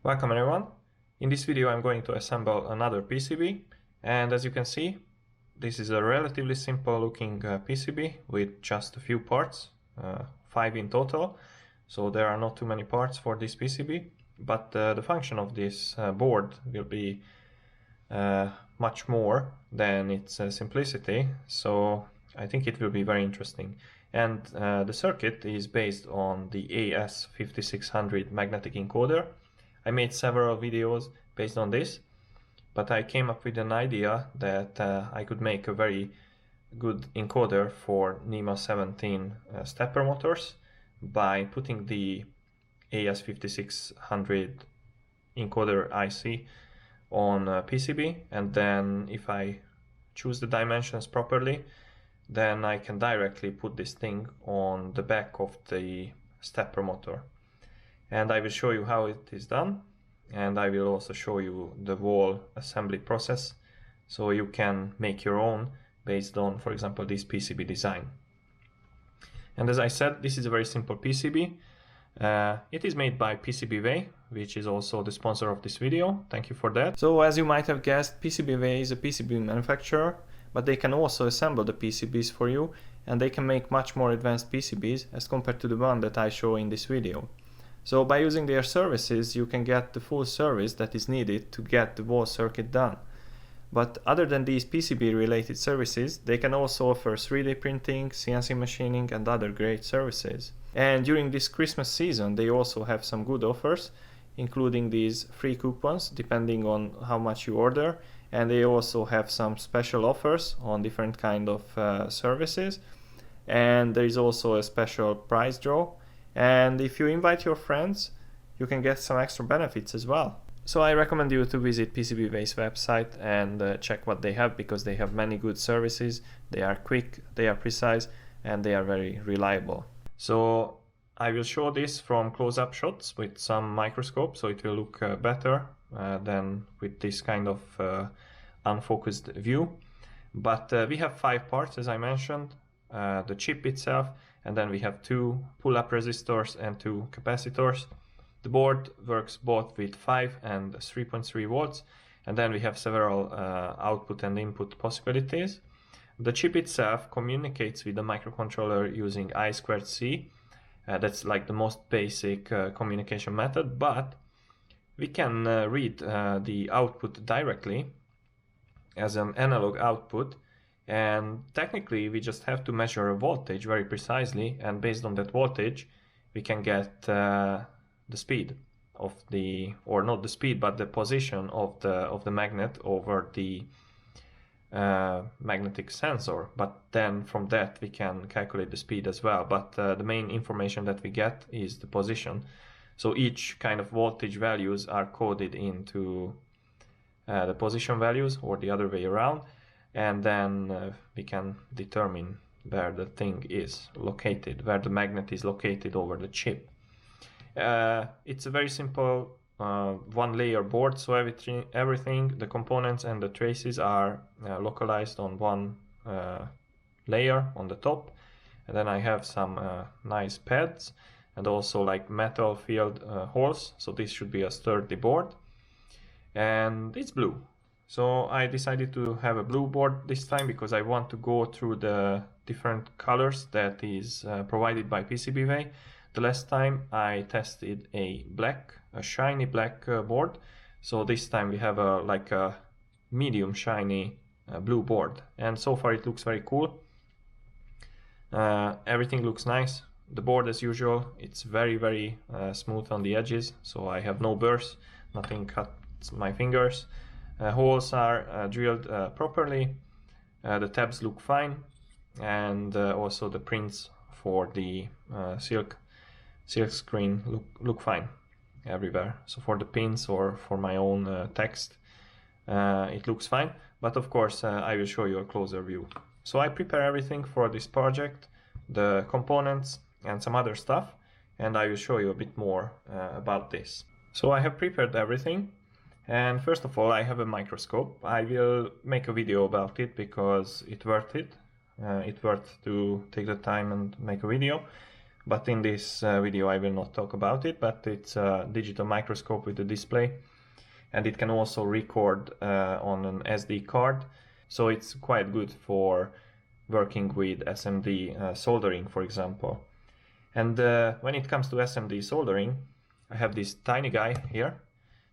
Welcome everyone. In this video I'm going to assemble another PCB, and as you can see this is a relatively simple looking PCB with just a few parts, 5 in total, so there are not too many parts for this PCB, but the function of this board will be much more than its simplicity, so I think it will be very interesting. And the circuit is based on the AS5600 magnetic encoder. I made several videos based on this, but I came up with an idea that I could make a very good encoder for NEMA17 stepper motors by putting the AS5600 encoder IC on PCB, and then if I choose the dimensions properly, then I can directly put this thing on the back of the stepper motor. And I will show you how it is done, and I will also show you the wall assembly process, so you can make your own based on, for example, this PCB design. And as I said, this is a very simple PCB. It is made by PCBWay, which is also the sponsor of this video. Thank you for that. So as you might have guessed, PCBWay is a PCB manufacturer, but they can also assemble the PCBs for you, and they can make much more advanced PCBs as compared to the one that I show in this video. So by using their services, you can get the full service that is needed to get the wall circuit done. But other than these PCB related services, they can also offer 3D printing, CNC machining and other great services. And during this Christmas season, they also have some good offers, including these free coupons depending on how much you order. And they also have some special offers on different kind of services. And there is also a special prize draw. And if you invite your friends, you can get some extra benefits as well. So I recommend you to visit PCBWay's website and check what they have, because they have many good services. They are quick, they are precise, and they are very reliable. So I will show this from close-up shots with some microscope, so it will look better than with this kind of unfocused view. But we have 5 parts, as I mentioned, the chip itself, and then we have 2 pull-up resistors and 2 capacitors. The board works both with 5 and 3.3 volts, and then we have several output and input possibilities. The chip itself communicates with the microcontroller using I2C. That's like the most basic communication method, but we can read the output directly as an analog output. And technically we just have to measure a voltage very precisely, and based on that voltage we can get the speed of the, or not the speed, but the position of the magnet over the magnetic sensor. But then from that we can calculate the speed as well, but the main information that we get is the position. So each kind of voltage values are coded into the position values, or the other way around. And then we can determine where the thing is located, where the magnet is located over the chip. It's a very simple one-layer board, so everything, the components and the traces are localized on one layer on the top. And then I have some nice pads and also like metal filled holes, so this should be a sturdy board. And it's blue. So I decided to have a blue board this time because I want to go through the different colors that is provided by PCBWay. The last time I tested a shiny black board. So this time we have like a medium shiny blue board. And so far it looks very cool. Everything looks nice. The board as usual, it's very smooth on the edges. So I have no burrs, nothing cuts my fingers. Holes are drilled properly, the tabs look fine, and also the prints for the silk screen look fine everywhere. So for the pins or for my own text, it looks fine, but of course I will show you a closer view. So I prepare everything for this project, the components and some other stuff, and I will show you a bit more about this. So I have prepared everything. And first of all, I have a microscope. I will make a video about it because it's worth it. It's worth to take the time and make a video. but in this video I will not talk about it, but it's a digital microscope with a display, and it can also record on an SD card, so it's quite good for working with SMD soldering, for example. And when it comes to SMD soldering, I have this tiny guy here.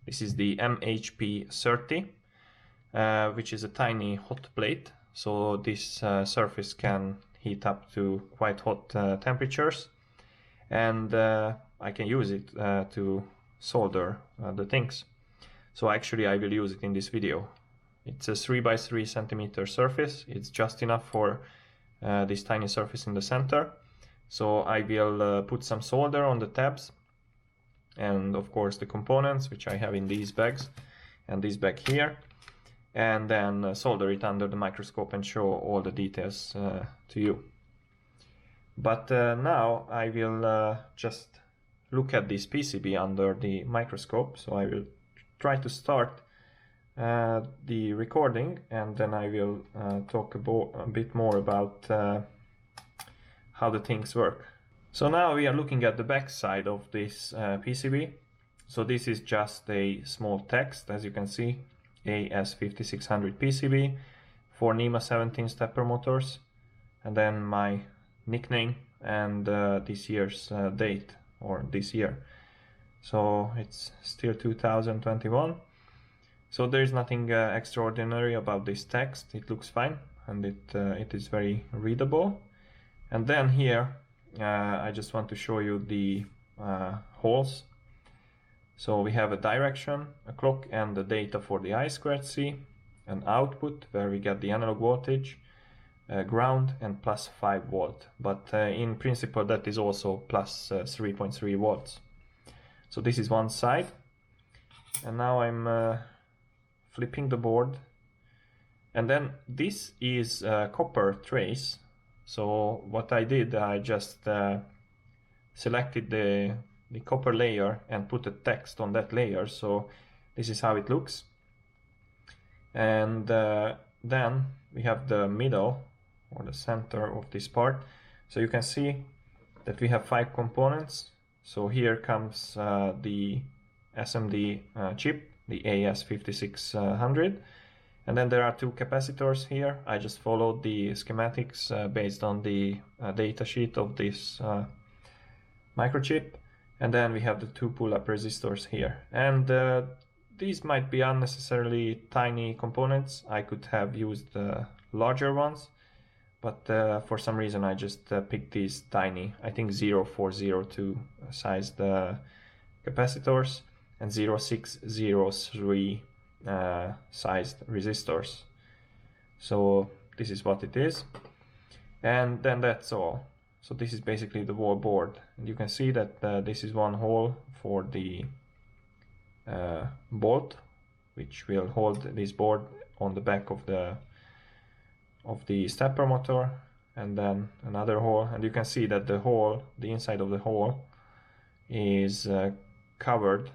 This is the MHP30, which is a tiny hot plate, so this surface can heat up to quite hot temperatures, and I can use it to solder the things. So actually I will use it in this video. It's a 3 by 3 centimeter surface. It's just enough for this tiny surface in the center. So I will put some solder on the tabs, and of course the components, which I have in these bags and this bag here, and then solder it under the microscope and show all the details to you. But now I will just look at this PCB under the microscope. So I will try to start the recording, and then I will talk a bit more about how the things work. So now we are looking at the back side of this PCB. So this is just a small text, as you can see, AS5600 PCB for NEMA17 stepper motors, and then my nickname and this year's date, or this year. So it's still 2021. So there is nothing extraordinary about this text. It looks fine, and it is very readable. And then here I just want to show you the holes. So we have a direction, a clock, and the data for the I2C, an output where we get the analog voltage, ground, and plus 5 volt. But in principle that is also plus 3.3 volts. So this is one side. And now I'm flipping the board. And then this is copper trace. So what I did, I just selected the copper layer and put a text on that layer. So this is how it looks. And then we have the middle, or the center of this part. So you can see that we have 5 components. So here comes the SMD chip, the AS5600. And then there are 2 capacitors here. I just followed the schematics based on the data sheet of this microchip. And then we have the 2 pull-up resistors here. And these might be unnecessarily tiny components. I could have used larger ones, but for some reason I just picked these tiny, I think 0402 sized capacitors and 0603 sized resistors. So this is what it is, and then that's all. So this is basically the whole board, and you can see that this is one hole for the bolt, which will hold this board on the back of the stepper motor, and then another hole, and you can see that the inside of the hole is covered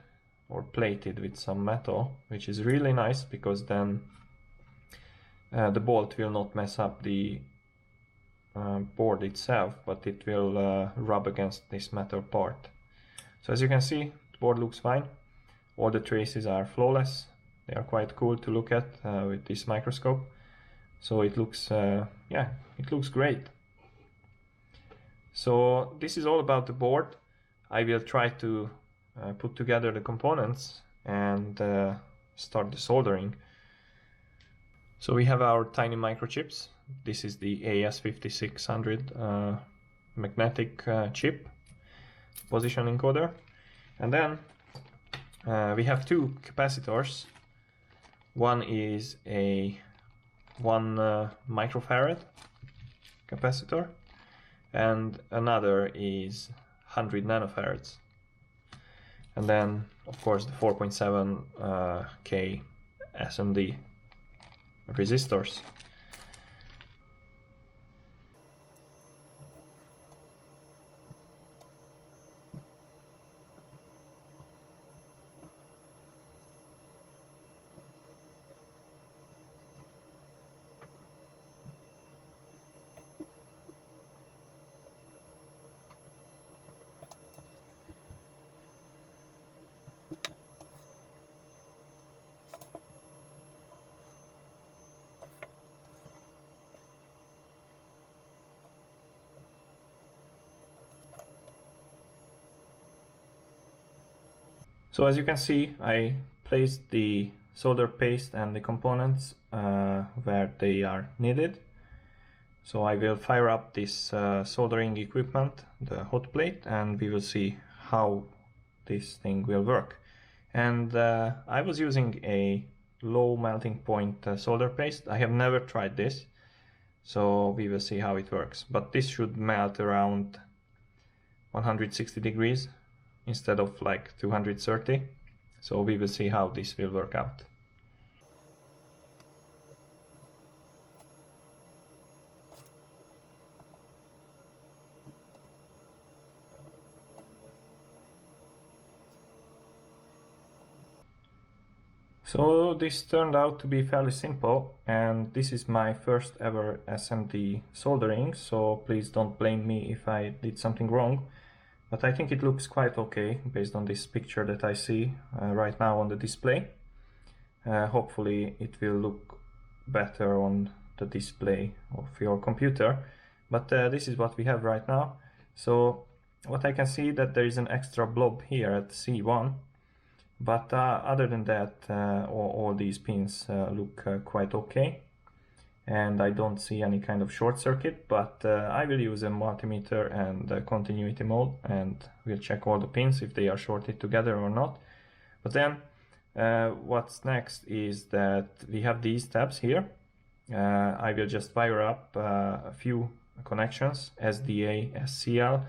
or plated with some metal, which is really nice, because then the bolt will not mess up the board itself, but it will rub against this metal part. So as you can see, the board looks fine. All the traces are flawless. They are quite cool to look at with this microscope. So it looks, yeah, it looks great. So this is all about the board. I will try to put together the components and start the soldering. So we have our tiny microchips. This is the AS5600 magnetic chip position encoder. And then we have 2 capacitors. One is a 1 microfarad capacitor, and another is 100 nanofarads. And then of course the 4.7 K SMD resistors. So as you can see, I placed the solder paste and the components where they are needed. So I will fire up this soldering equipment, the hot plate, and we will see how this thing will work. And I was using a low melting point solder paste. I have never tried this, so we will see how it works. But this should melt around 160 degrees instead of like 230. So we will see how this will work out. So this turned out to be fairly simple, and this is my first ever SMD soldering, so please don't blame me if I did something wrong. But I think it looks quite okay based on this picture that I see right now on the display. Hopefully it will look better on the display of your computer, but this is what we have right now. So what I can see that there is an extra blob here at C1. But other than that, all these pins look quite okay, and I don't see any kind of short circuit, but I will use a multimeter and continuity mode, and we'll check all the pins if they are shorted together or not. But then what's next is that we have these tabs here. I will just wire up a few connections, SDA, SCL,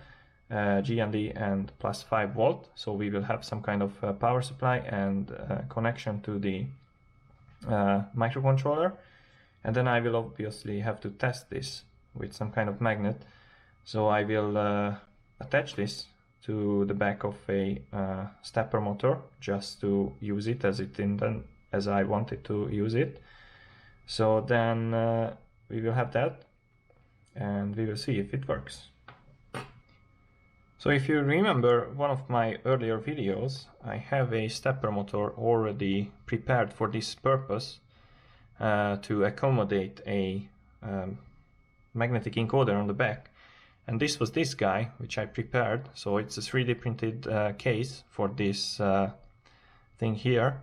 GND and plus 5 volt, so we will have some kind of power supply and connection to the microcontroller, and then I will obviously have to test this with some kind of magnet. So I will attach this to the back of a stepper motor just to use it as I wanted to use it. So then we will have that, and we will see if it works. So if you remember one of my earlier videos, I have a stepper motor already prepared for this purpose to accommodate a magnetic encoder on the back. And this was this guy, which I prepared. So it's a 3D printed case for this thing here.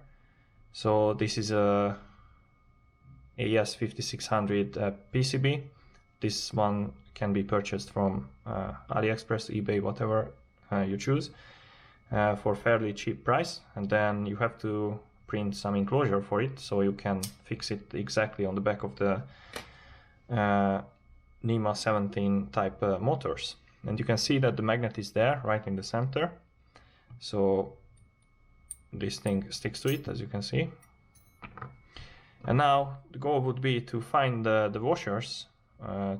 So this is a AS5600 PCB. This one can be purchased from AliExpress, eBay, whatever you choose, for fairly cheap price. And then you have to print some enclosure for it, so you can fix it exactly on the back of the NEMA17-type motors. And you can see that the magnet is there, right in the center. So this thing sticks to it, as you can see. And now the goal would be to find the washers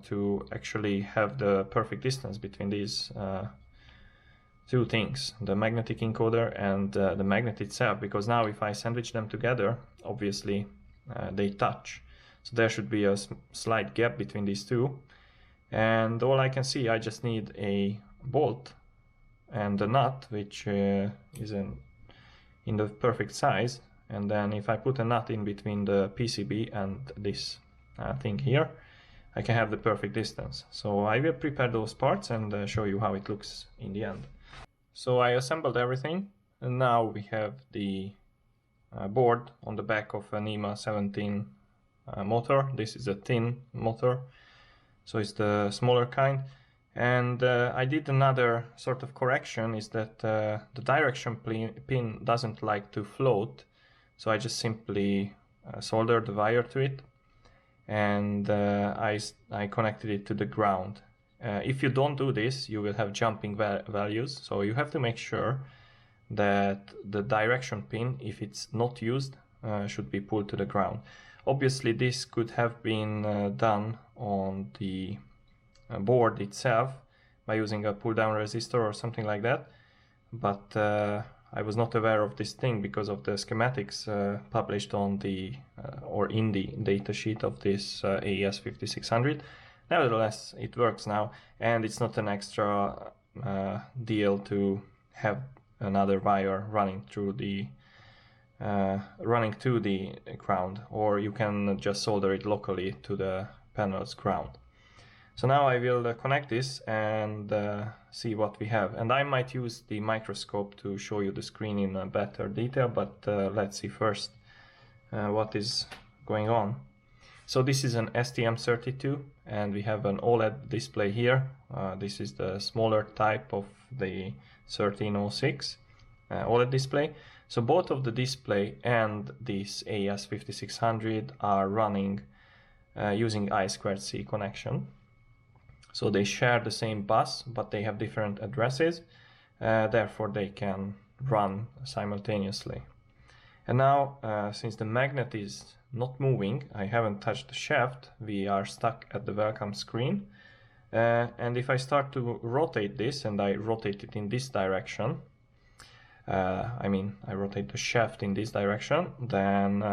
to actually have the perfect distance between these two things, the magnetic encoder and the magnet itself, because now if I sandwich them together, obviously they touch. So there should be a slight gap between these two. And all I can see, I just need a bolt and a nut, which is in the perfect size. And then if I put a nut in between the PCB and this thing here, I can have the perfect distance. So I will prepare those parts and show you how it looks in the end. So I assembled everything, and now we have the board on the back of a NEMA17 motor. This is a thin motor, so it's the smaller kind. And I did another sort of correction, is that the direction pin doesn't like to float, so I just simply soldered the wire to it, and I connected it to the ground. If you don't do this, you will have jumping values, so you have to make sure that the direction pin, if it's not used, should be pulled to the ground. Obviously this could have been done on the board itself by using a pull down resistor or something like that, but I was not aware of this thing because of the schematics published on the or in the datasheet of this AS5600. Nevertheless, it works now, and it's not an extra deal to have another wire running through the to the ground, or you can just solder it locally to the panel's ground. So now I will connect this and see what we have. And I might use the microscope to show you the screen in better detail, but let's see first what is going on. So this is an STM32 and we have an OLED display here. This is the smaller type of the 1306 OLED display. So both of the display and this AS5600 are running using I2C connection. So they share the same bus, but they have different addresses, therefore they can run simultaneously. And now, since the magnet is not moving, I haven't touched the shaft, we are stuck at the welcome screen. And if I start to rotate this, and I rotate it in this direction, I rotate the shaft in this direction, then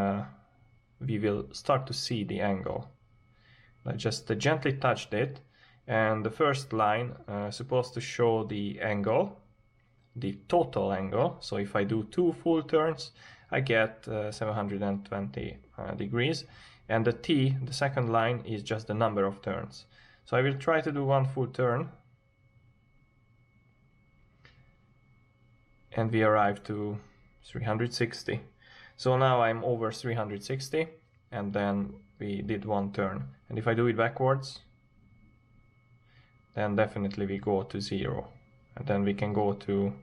we will start to see the angle. I just gently touched it, and the first line is supposed to show the angle, the total angle. So if I do 2 full turns, I get 720 degrees, and the T, the second line, is just the number of turns. So I will try to do 1 full turn, and we arrive to 360. So now I'm over 360, and then we did 1 turn. And if I do it backwards, then definitely we go to 0. And then we can go to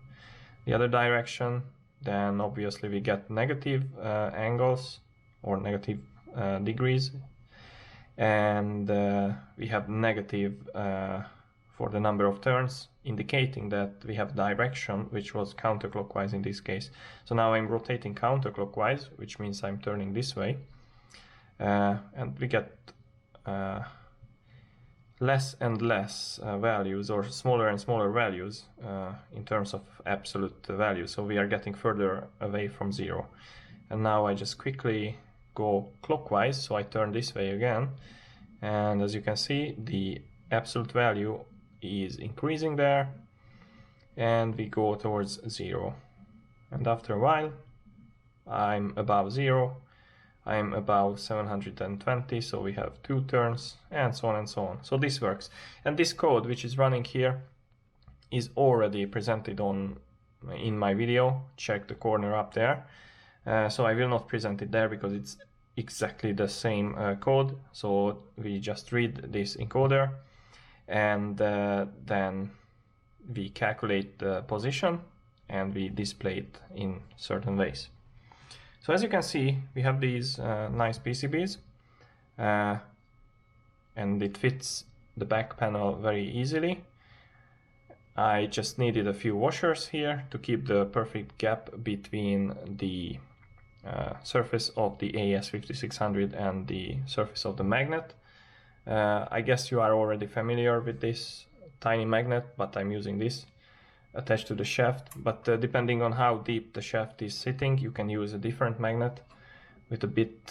the other direction. Then obviously we get negative angles or negative degrees, and we have negative for the number of turns, indicating that we have direction which was counterclockwise in this case. So now I'm rotating counterclockwise, which means I'm turning this way, and we get less and less values, or smaller and smaller values in terms of absolute value. So we are getting further away from 0. And now I just quickly go clockwise, so I turn this way again, and as you can see, the absolute value is increasing there, and we go towards 0. And after a while, I'm above 0. I'm above 720, so we have 2 turns, and so on and so on. So this works. And this code, which is running here, is already presented in my video. Check the corner up there. So I will not present it there because it's exactly the same code. So we just read this encoder, and then we calculate the position, and we display it in certain ways. So as you can see, we have these nice PCBs, and it fits the back panel very easily. I just needed a few washers here to keep the perfect gap between the surface of the AS5600 and the surface of the magnet. I guess you are already familiar with this tiny magnet, but I'm using this attached to the shaft. But depending on how deep the shaft is sitting, you can use a different magnet with a bit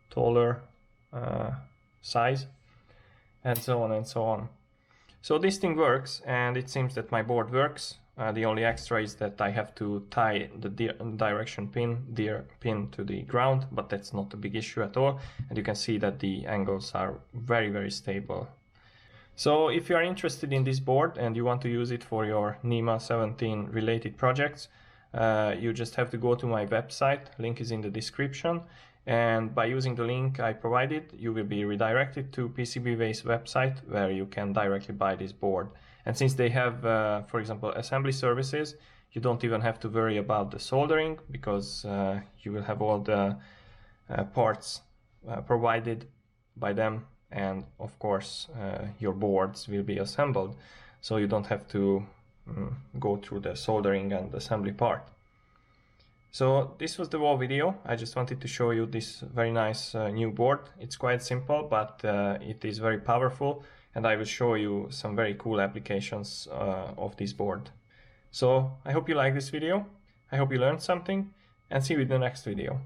taller size, and so on and so on. So this thing works, and it seems that my board works. The only extra is that I have to tie the direction pin to the ground, but that's not a big issue at all. And you can see that the angles are very, very stable. So if you are interested in this board and you want to use it for your NEMA 17 related projects, you just have to go to my website. Link is in the description. And by using the link I provided, you will be redirected to PCBWay's website, where you can directly buy this board. And since they have, for example, assembly services, you don't even have to worry about the soldering, because you will have all the parts provided by them. And of course, your boards will be assembled, so you don't have to go through the soldering and assembly part. So this was the whole video. I just wanted to show you this very nice new board. It's quite simple, but it is very powerful, and I will show you some very cool applications of this board. So I hope you like this video. I hope you learned something, and see you in the next video.